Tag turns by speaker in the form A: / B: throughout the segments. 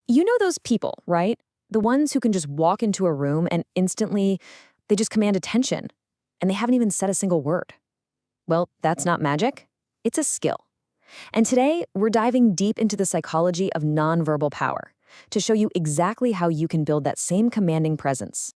A: You know those people, right? The ones who can just walk into a room and instantly they just command attention and they haven't even said a single word. Well, that's not magic. It's a skill. And today, we're diving deep into the psychology of nonverbal power to show you exactly how you can build that same commanding presence.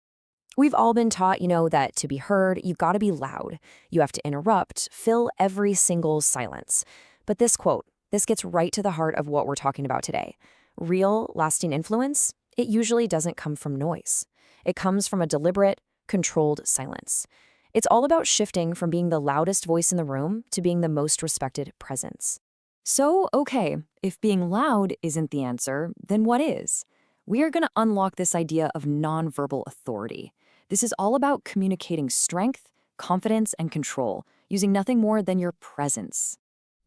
A: We've all been taught, that to be heard, you've got to be loud. You have to interrupt, fill every single silence. But this quote, this gets right to the heart of what we're talking about today. Real, lasting influence, it usually doesn't come from noise. It comes from a deliberate, controlled silence. It's all about shifting from being the loudest voice in the room to being the most respected presence. So, okay, if being loud isn't the answer, then what is? We are going to unlock this idea of nonverbal authority. This is all about communicating strength, confidence, and control, using nothing more than your presence.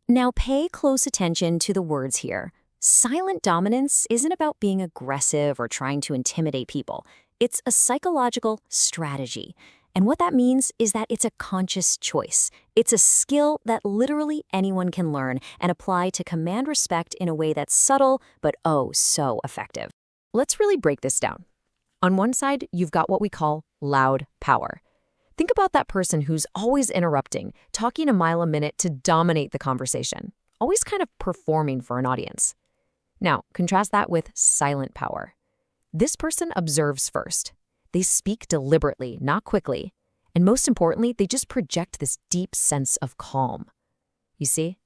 A: Now pay close attention to the words here. Silent dominance isn't about being aggressive or trying to intimidate people. It's a psychological strategy. And what that means is that it's a conscious choice. It's a skill that literally anyone can learn and apply to command respect in a way that's subtle but oh so effective. Let's really break this down. On one side, you've got what we call loud power. Think about that person who's always interrupting, talking a mile a minute to dominate the conversation, always kind of performing for an audience. Now, contrast that with silent power. This person observes first. They speak deliberately, not quickly. And most importantly, they just project this deep sense of calm. You see?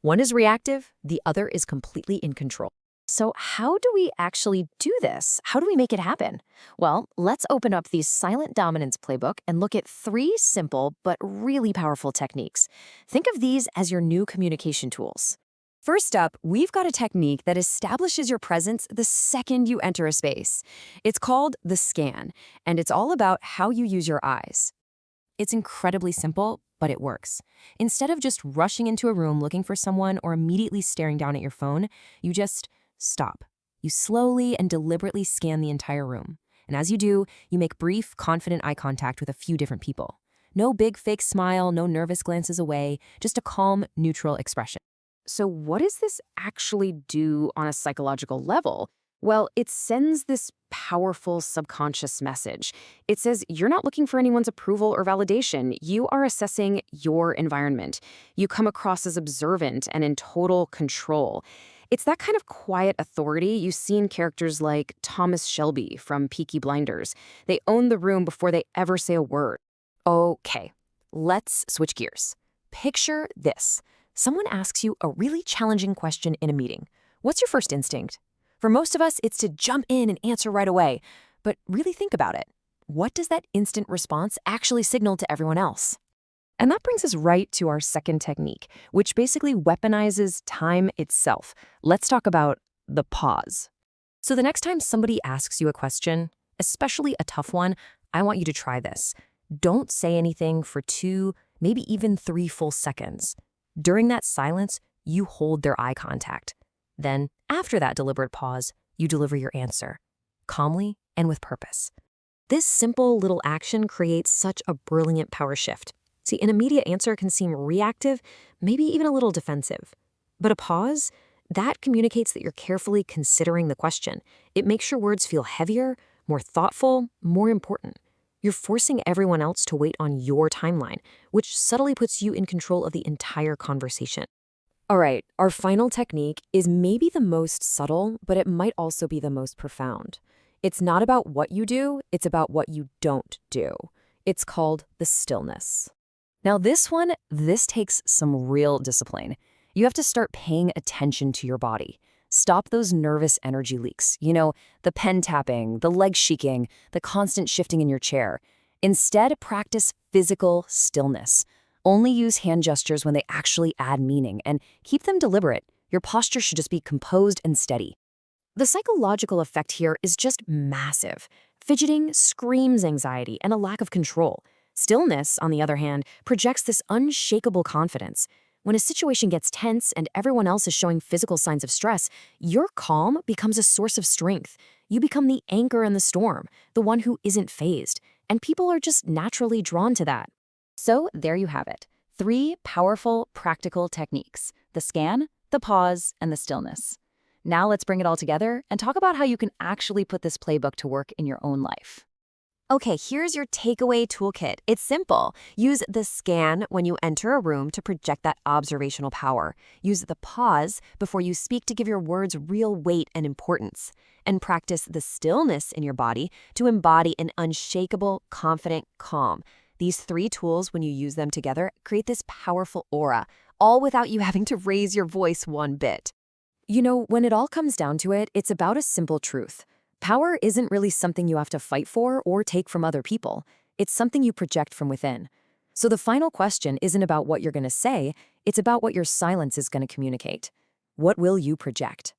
A: One is reactive, the other is completely in control. So how do we actually do this? How do we make it happen? Well, let's open up the Silent Dominance Playbook and look at 3 simple but really powerful techniques. Think of these as your new communication tools. First up, we've got a technique that establishes your presence the second you enter a space. It's called the scan, and it's all about how you use your eyes. It's incredibly simple, but it works. Instead of just rushing into a room looking for someone or immediately staring down at your phone, you just stop. You slowly and deliberately scan the entire room. And as you do, you make brief, confident eye contact with a few different people. No big fake smile, no nervous glances away, just a calm, neutral expression. So what does this actually do on a psychological level? Well, it sends this powerful subconscious message. It says you're not looking for anyone's approval or validation. You are assessing your environment. You come across as observant and in total control. It's that kind of quiet authority you see in characters like Thomas Shelby from Peaky Blinders. They own the room before they ever say a word. Okay, let's switch gears. Picture this. Someone asks you a really challenging question in a meeting. What's your first instinct? For most of us, it's to jump in and answer right away. But really think about it. What does that instant response actually signal to everyone else? And that brings us right to our second technique, which basically weaponizes time itself. Let's talk about the pause. So the next time somebody asks you a question, especially a tough one, I want you to try this. Don't say anything for 2, maybe even 3 full seconds. During that silence, you hold their eye contact. Then, after that deliberate pause, you deliver your answer, calmly and with purpose. This simple little action creates such a brilliant power shift. See, an immediate answer can seem reactive, maybe even a little defensive. But a pause, that communicates that you're carefully considering the question. It makes your words feel heavier, more thoughtful, more important. You're forcing everyone else to wait on your timeline, which subtly puts you in control of the entire conversation. All right, our final technique is maybe the most subtle, but it might also be the most profound. It's not about what you do, it's about what you don't do. It's called the stillness. Now this takes some real discipline. You have to start paying attention to your body. Stop those nervous energy leaks, the pen tapping, the leg shaking, the constant shifting in your chair. Instead, practice physical stillness. Only use hand gestures when they actually add meaning, and keep them deliberate. Your posture should just be composed and steady. The psychological effect here is just massive. Fidgeting screams anxiety and a lack of control. Stillness, on the other hand, projects this unshakable confidence. When a situation gets tense and everyone else is showing physical signs of stress, your calm becomes a source of strength. You become the anchor in the storm, the one who isn't fazed, and people are just naturally drawn to that. So there you have it. 3 powerful, practical techniques: the scan, the pause, and the stillness.
B: Now let's bring it all together and talk about how you can actually put this playbook to work in your own life.
C: Okay, here's your takeaway toolkit. It's simple. Use the scan when you enter a room to project that observational power. Use the pause before you speak to give your words real weight and importance. And practice the stillness in your body to embody an unshakable, confident calm. These three tools, when you use them together, create this powerful aura, all without you having to raise your voice one bit.
A: You know, when it all comes down to it, it's about a simple truth. Power isn't really something you have to fight for or take from other people. It's something you project from within. So the final question isn't about what you're going to say, it's about what your silence is going to communicate. What will you project?